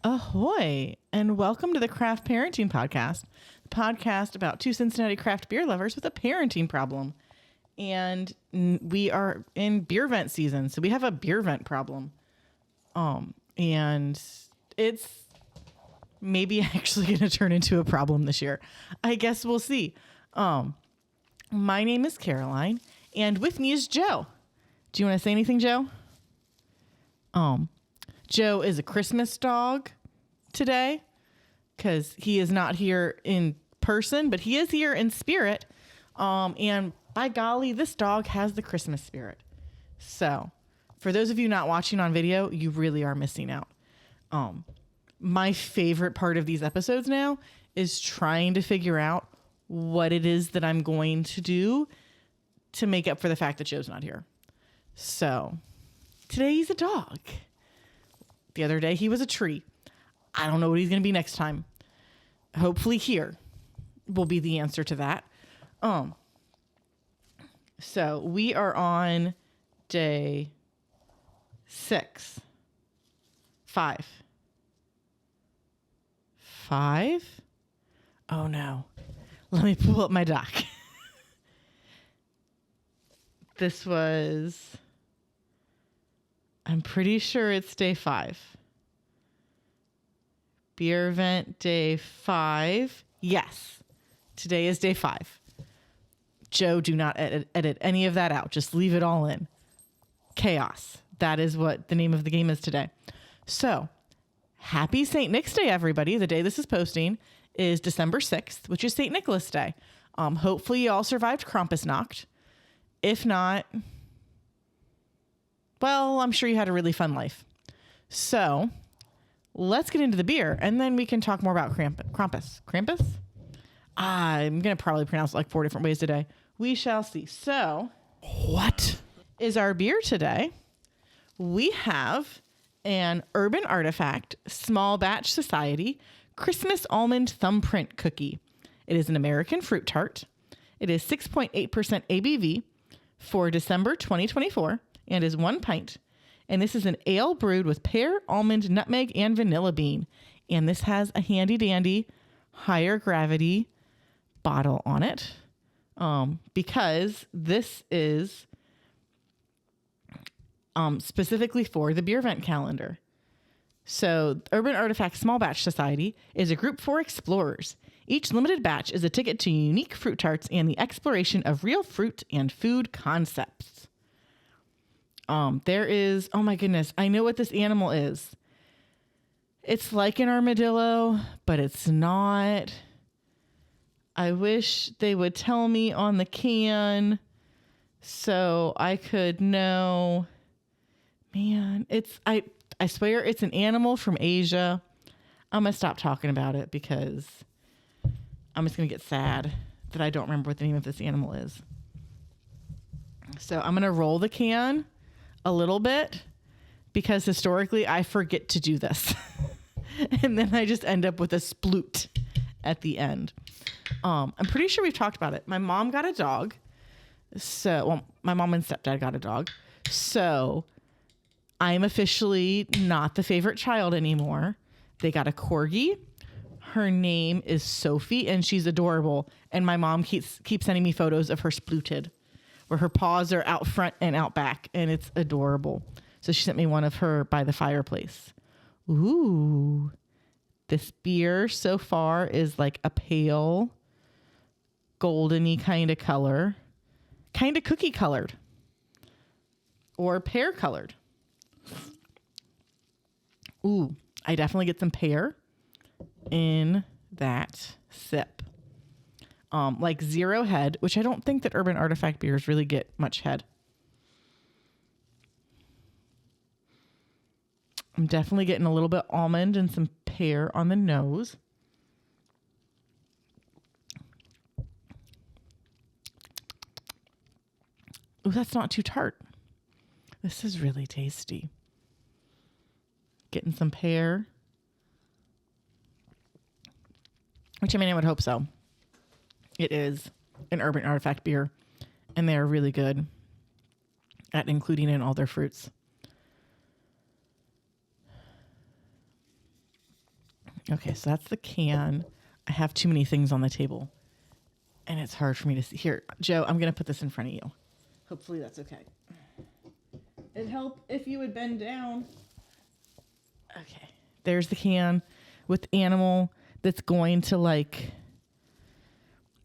Ahoy, and welcome to the Craft Parenting Podcast, the podcast about two Cincinnati craft beer lovers with a parenting problem. And we are in Beervent season, so we have a Beervent problem. And it's maybe actually going to turn into a problem this year. I guess we'll see. My name is Caroline, and with me is Joe. Do you want to say anything, Joe? Joe is a Christmas dog today because he is not here in person, but he is here in spirit. And by golly, this dog has the Christmas spirit. So for those of you not watching on video, you really are missing out. My favorite part of these episodes now is trying to figure out what it is that I'm going to do to make up for the fact that Joe's not here. So today he's a dog. The other day he was a tree. I don't know what he's going to be next time. Hopefully here will be the answer to that. So we are on day 5. Oh no. Let me pull up my doc. I'm pretty sure it's day 5. Beervent day 5. Yes. Today is day 5. Joe, do not edit any of that out. Just leave it all in. Chaos. That is what the name of the game is today. So, happy St. Nick's Day, everybody. The day this is posting is December 6th, which is St. Nicholas Day. Hopefully you all survived Krampusnacht. If not, well, I'm sure you had a really fun life. So let's get into the beer, and then we can talk more about Krampus. Krampus? I'm going to probably pronounce it like 4 different ways today. We shall see. So what is our beer today? We have an Urban Artifact Small Batch Society Christmas Almond Thumbprint Cookie. It is an American fruit tart. It is 6.8% ABV for December 2024 and is 1 pint. And this is an ale brewed with pear, almond, nutmeg, and vanilla bean. And this has a handy dandy higher gravity bottle on it because this is specifically for the Beervent calendar. So Urban Artifact Small Batch Society is a group for explorers. Each limited batch is a ticket to unique fruit tarts and the exploration of real fruit and food concepts. There is, oh my goodness, I know what this animal is. It's like an armadillo, but it's not. I wish they would tell me on the can so I could know. Man, I swear it's an animal from Asia. I'm going to stop talking about it because I'm just going to get sad that I don't remember what the name of this animal is. So I'm going to roll the can a little bit because historically I forget to do this. And then I just end up with a sploot at the end. I'm pretty sure we've talked about it. My mom got a dog. My mom and stepdad got a dog. So I'm officially not the favorite child anymore. They got a corgi. Her name is Sophie, and she's adorable. And my mom keeps sending me photos of her splooted, where her paws are out front and out back, and it's adorable. So she sent me one of her by the fireplace. Ooh, this beer so far is like a pale, goldeny kind of color, kind of cookie colored, or pear colored. Ooh, I definitely get some pear in that sip. Like 0 head, which I don't think that Urban Artifact beers really get much head. I'm definitely getting a little bit almond and some pear on the nose. Ooh, that's not too tart. This is really tasty. Getting some pear. Which, I mean, I would hope so. It is an Urban Artifact beer, and they are really good at including in all their fruits. Okay, so that's the can. I have too many things on the table, and it's hard for me to see. Here, Joe, I'm going to put this in front of you. Hopefully that's okay. It'd help if you would bend down. Okay, there's the can with animal that's going to like,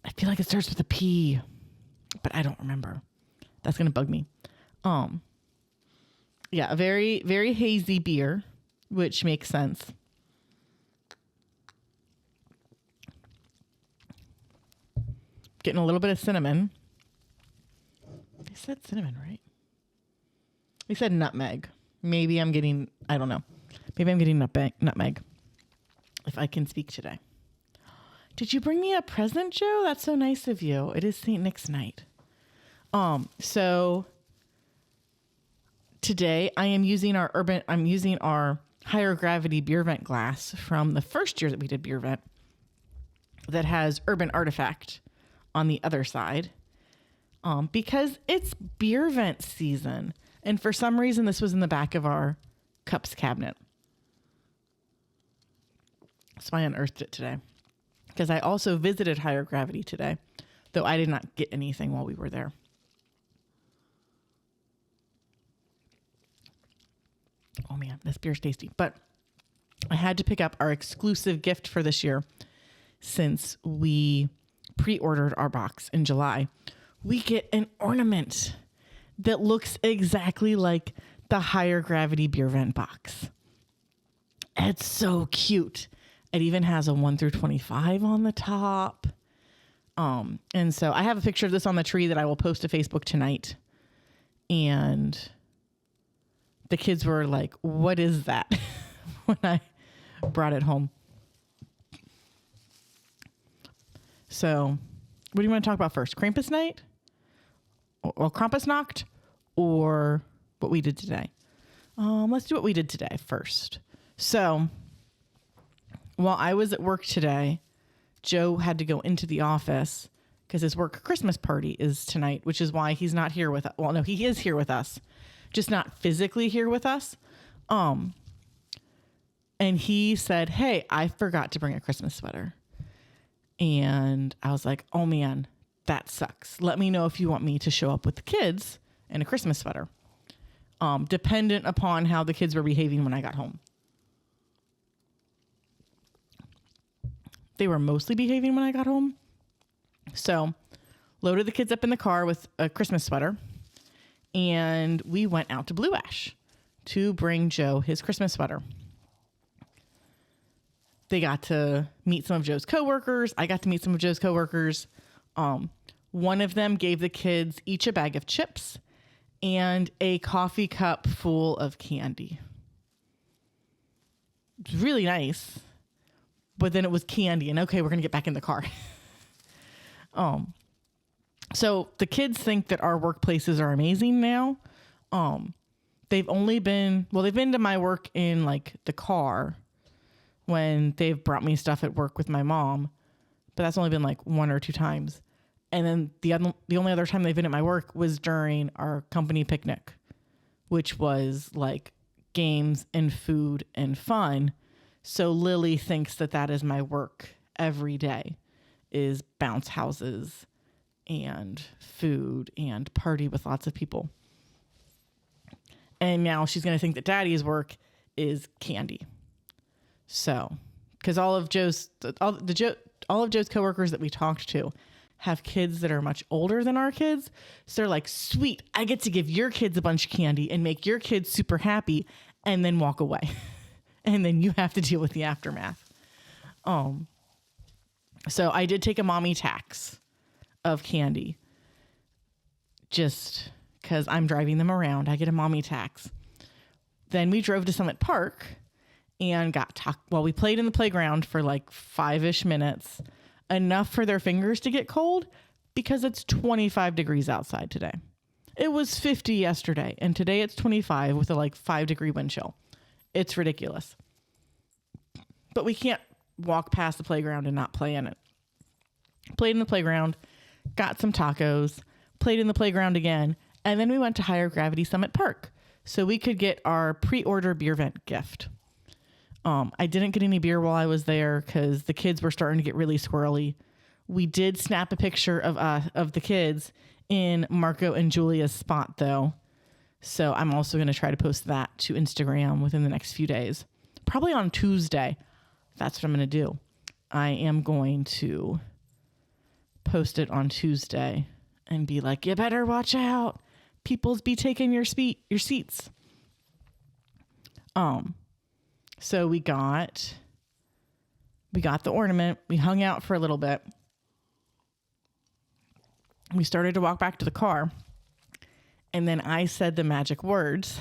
I feel like it starts with a P, but I don't remember. That's going to bug me. Yeah, a very, very hazy beer, which makes sense. Getting a little bit of cinnamon. They said cinnamon, right? They said nutmeg. Maybe I'm getting, I don't know. Maybe I'm getting nutmeg. If I can speak today. Did you bring me a present, Joe? That's so nice of you. It is St. Nick's night. So today I'm using our higher gravity Beervent glass from the first year that we did Beervent that has Urban Artifact on the other side. Because it's Beervent season. And for some reason, this was in the back of our cups cabinet. So I unearthed it today. Because I also visited higher gravity today, though I did not get anything while we were there. Oh man, this beer's tasty. But I had to pick up our exclusive gift for this year since we pre-ordered our box in July. We get an ornament that looks exactly like the higher gravity Beervent box. It's so cute. It even has a 1 through 25 on the top. And so I have a picture of this on the tree that I will post to Facebook tonight. And the kids were like, what is that? when I brought it home. So what do you want to talk about first? Krampus night? Or Krampusnacht? Or what we did today? Let's do what we did today first. So while I was at work today, Joe had to go into the office because his work Christmas party is tonight, which is why he's not here with us. Well, no, he is here with us, just not physically here with us. And he said, hey, I forgot to bring a Christmas sweater. And I was like, oh man, that sucks. Let me know if you want me to show up with the kids in a Christmas sweater. Dependent upon how the kids were behaving when I got home. They were mostly behaving when I got home. So loaded the kids up in the car with a Christmas sweater. And we went out to Blue Ash to bring Joe his Christmas sweater. They got to meet some of Joe's coworkers. I got to meet some of Joe's coworkers. One of them gave the kids each a bag of chips and a coffee cup full of candy. It was really nice. But then it was candy, and okay, we're going to get back in the car. So the kids think that our workplaces are amazing now. They've been to my work in like the car when they've brought me stuff at work with my mom, but that's only been like 1 or 2 times. And then the only other time they've been at my work was during our company picnic, which was like games and food and fun. So Lily thinks that is my work every day, is bounce houses and food and party with lots of people. And now she's going to think that Daddy's work is candy. So, because all of Joe's coworkers that we talked to have kids that are much older than our kids. So they're like, sweet, I get to give your kids a bunch of candy and make your kids super happy and then walk away. And then you have to deal with the aftermath. So I did take a mommy tax of candy just because I'm driving them around. I get a mommy tax. Then we drove to Summit Park and we played in the playground for like 5-ish minutes, enough for their fingers to get cold because it's 25 degrees outside today. It was 50 yesterday, and today it's 25 with a like 5-degree wind chill. It's ridiculous. But we can't walk past the playground and not play in it. Played in the playground, got some tacos, played in the playground again, and then we went to Higher Gravity Summit Park so we could get our pre-order Beervent gift. I didn't get any beer while I was there because the kids were starting to get really squirrely. We did snap a picture of the kids in Marco and Julia's spot, though. So I'm also going to try to post that to Instagram within the next few days. Probably on Tuesday. That's what I'm going to do. I am going to post it on Tuesday and be like, you better watch out. People's be taking your seats. So we got the ornament. We hung out for a little bit. We started to walk back to the car. And then I said the magic words.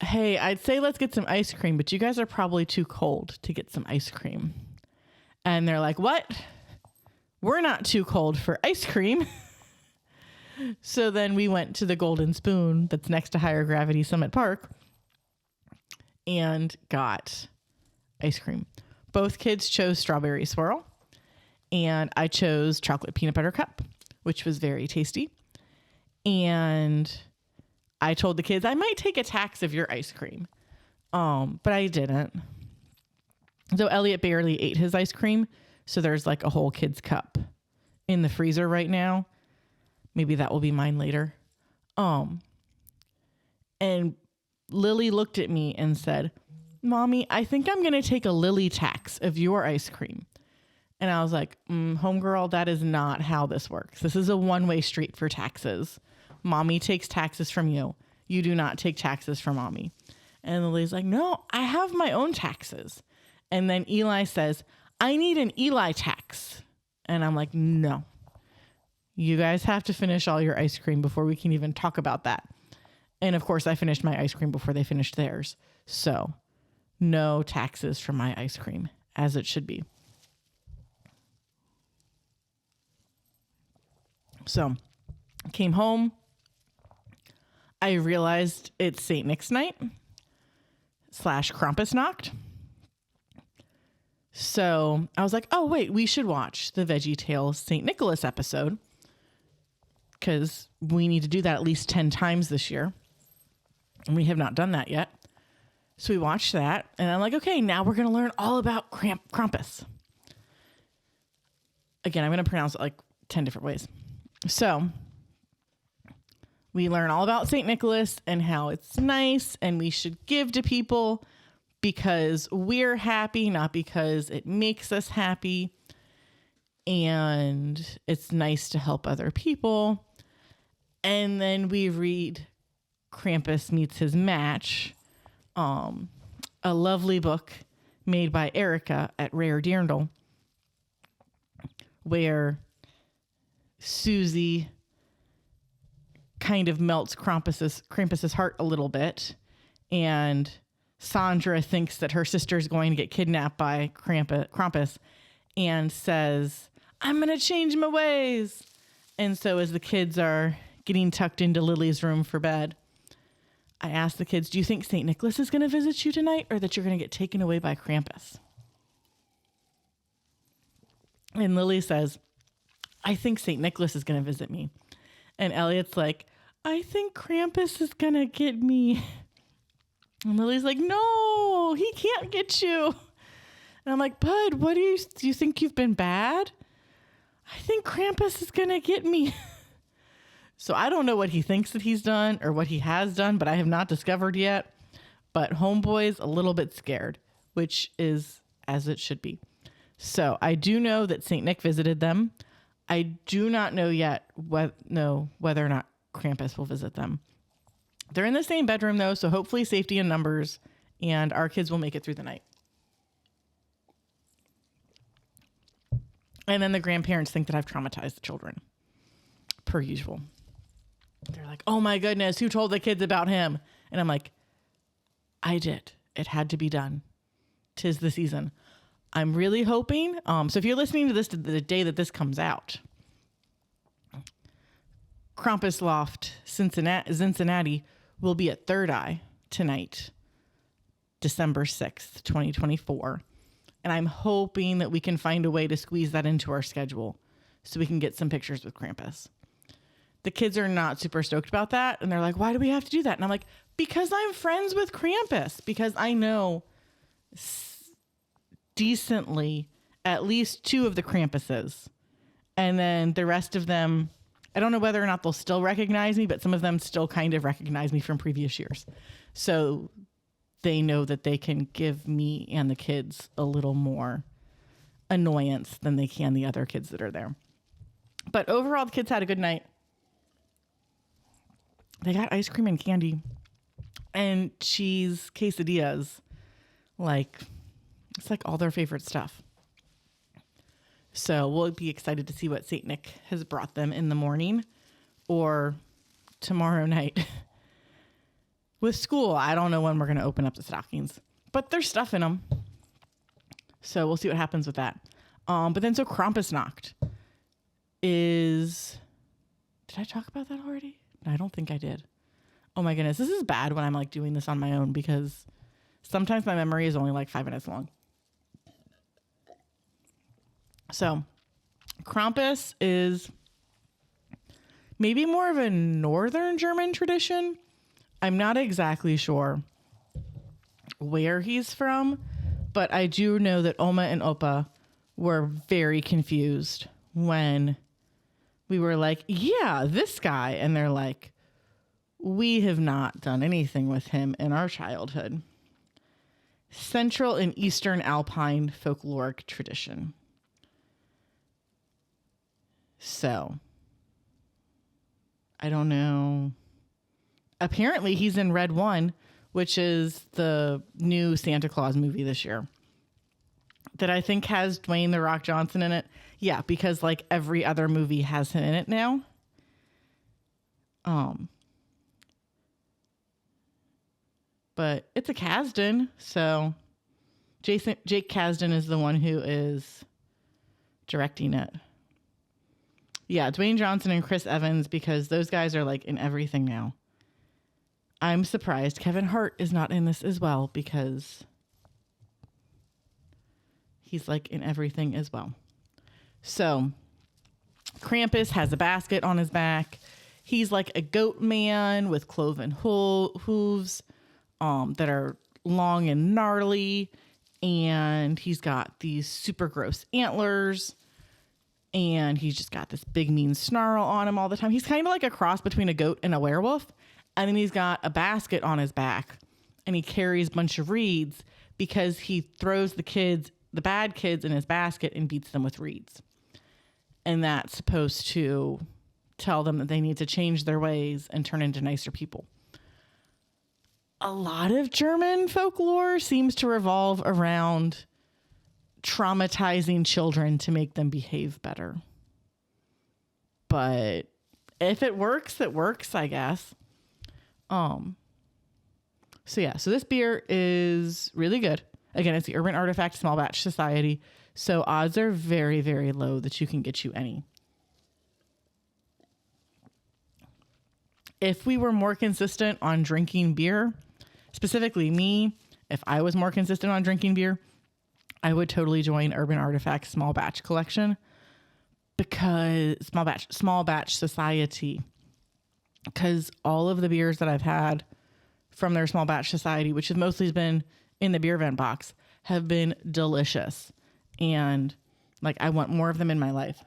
Hey, I'd say let's get some ice cream, but you guys are probably too cold to get some ice cream. And they're like, what? We're not too cold for ice cream. So then we went to the Golden Spoon that's next to Higher Gravity Summit Park and got ice cream. Both kids chose strawberry swirl, and I chose chocolate peanut butter cup, which was very tasty. And I told the kids I might take a tax of your ice cream, but I didn't. So Elliot barely ate his ice cream, so there's like a whole kid's cup in the freezer right now. Maybe that will be mine later. And Lily looked at me and said, Mommy, I think I'm going to take a Lily tax of your ice cream. And I was like, homegirl, that is not how this works. This is a one-way street for taxes. Mommy takes taxes from you. You do not take taxes from Mommy. And Lily's like, no, I have my own taxes. And then Eli says, I need an Eli tax. And I'm like, no. You guys have to finish all your ice cream before we can even talk about that. And of course, I finished my ice cream before they finished theirs. So no taxes from my ice cream, as it should be. So came home. I realized it's St. Nick's night / Krampusnacht. So I was like, oh, wait, we should watch the Veggie Tales St. Nicholas episode, because we need to do that at least 10 times this year. And we have not done that yet. So we watched that. And I'm like, okay, now we're going to learn all about Krampus. Again, I'm going to pronounce it like 10 different ways. So we learn all about St. Nicholas and how it's nice and we should give to people because we're happy, not because it makes us happy. And it's nice to help other people. And then we read Krampus Meets His Match, a lovely book made by Erica at Rare Dirndl, where Susie kind of melts Krampus's heart a little bit, and Sandra thinks that her sister's going to get kidnapped by Krampus and says, I'm going to change my ways. And so as the kids are getting tucked into Lily's room for bed, I asked the kids, do you think St. Nicholas is going to visit you tonight or that you're going to get taken away by Krampus? And Lily says, I think St. Nicholas is going to visit me. And Elliot's like, I think Krampus is going to get me. And Lily's like, no, he can't get you. And I'm like, Bud, what do you think you've been bad? I think Krampus is going to get me. So I don't know what he thinks that he's done or what he has done, but I have not discovered yet. But homeboy's a little bit scared, which is as it should be. So I do know that St. Nick visited them. I do not know yet whether or not Krampus will visit them. They're in the same bedroom, though, so hopefully safety in numbers, and our kids will make it through the night. And then the grandparents think that I've traumatized the children, per usual. They're like, oh my goodness, who told the kids about him? And I'm like, I did. It had to be done. 'Tis the season. I'm really hoping. So if you're listening to this the day that this comes out, Krampus Loft Cincinnati will be at Third Eye tonight, December 6th, 2024. And I'm hoping that we can find a way to squeeze that into our schedule so we can get some pictures with Krampus. the kids are not super stoked about that. And they're like, why do we have to do that? And I'm like, because I'm friends with Krampus, because I know decently at least 2 of the Krampuses. And then the rest of them, I don't know whether or not they'll still recognize me, but some of them still kind of recognize me from previous years. So they know that they can give me and the kids a little more annoyance than they can the other kids that are there. But overall, the kids had a good night. They got ice cream and candy and cheese quesadillas. Like, it's like all their favorite stuff. So we'll be excited to see what St. Nick has brought them in the morning or tomorrow night. With school, I don't know when we're going to open up the stockings, but there's stuff in them. So we'll see what happens with that. But then so Krampusnacht is... Did I talk about that already? No, I don't think I did. Oh my goodness. This is bad when I'm like doing this on my own because sometimes my memory is only like 5 minutes long. So Krampus is maybe more of a northern German tradition. I'm not exactly sure where he's from, but I do know that Oma and Opa were very confused when we were like, yeah, this guy. And they're like, we have not done anything with him in our childhood. Central and Eastern Alpine folkloric tradition. So, I don't know. Apparently, he's in Red 1, which is the new Santa Claus movie this year. That I think has Dwayne "The Rock" Johnson in it. Yeah, because like every other movie has him in it now. But it's a Kasdan, so Jake Kasdan is the one who is directing it. Yeah, Dwayne Johnson and Chris Evans, because those guys are like in everything now. I'm surprised Kevin Hart is not in this as well because he's like in everything as well. So Krampus has a basket on his back. He's like a goat man with cloven hooves that are long and gnarly. And he's got these super gross antlers. And he's just got this big mean snarl on him all the time. He's kind of like a cross between a goat and a werewolf. And then he's got a basket on his back. And he carries a bunch of reeds because he throws the bad kids in his basket and beats them with reeds. And that's supposed to tell them that they need to change their ways and turn into nicer people. A lot of German folklore seems to revolve around traumatizing children to make them behave better. But if it works, it works, I guess. So this beer is really good. Again, it's the Urban Artifact Small Batch Society. So odds are very, very low that you can get you any. If we were more consistent on drinking beer, specifically me, if I was more consistent on drinking beer, I would totally join Urban Artifact Small Batch Collection because Small Batch Society, because all of the beers that I've had from their Small Batch Society, which has mostly been in the Beervent box, have been delicious. And like, I want more of them in my life.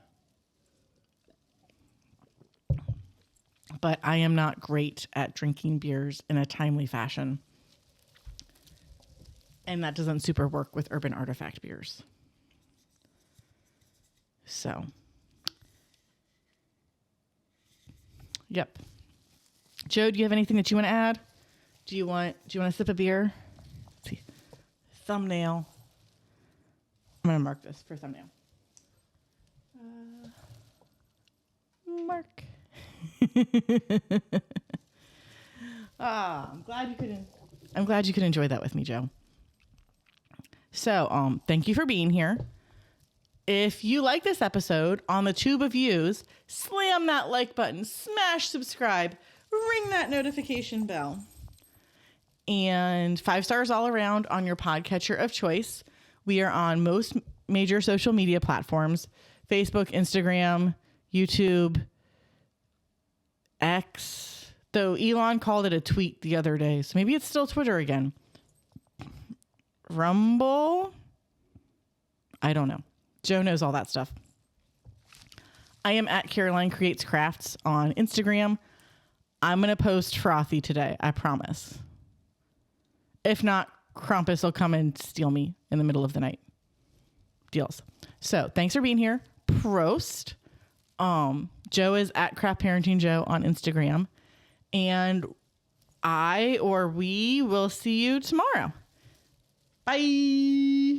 But I am not great at drinking beers in a timely fashion. And that doesn't super work with Urban Artifact beers. So, yep. Joe, do you have anything that you want to add? Do you want to sip a beer? Let's see. Thumbnail. I'm going to mark this for thumbnail. Mark. I'm glad you could enjoy that with me, Joe. So, thank you for being here. If you like this episode, on the tube of views, slam that like button, smash subscribe, ring that notification bell. And 5 stars all around on your podcatcher of choice. We are on most major social media platforms: Facebook, Instagram, YouTube, X, though Elon called it a tweet the other day. So maybe it's still Twitter again. Rumble? I don't know. Joe knows all that stuff. I am at Caroline Creates Crafts on Instagram. I'm going to post frothy today. I promise. If not, Krampus will come and steal me in the middle of the night. Deals. So thanks for being here. Prost. Joe is at Craft Parenting Joe on Instagram. And we will see you tomorrow. Bye.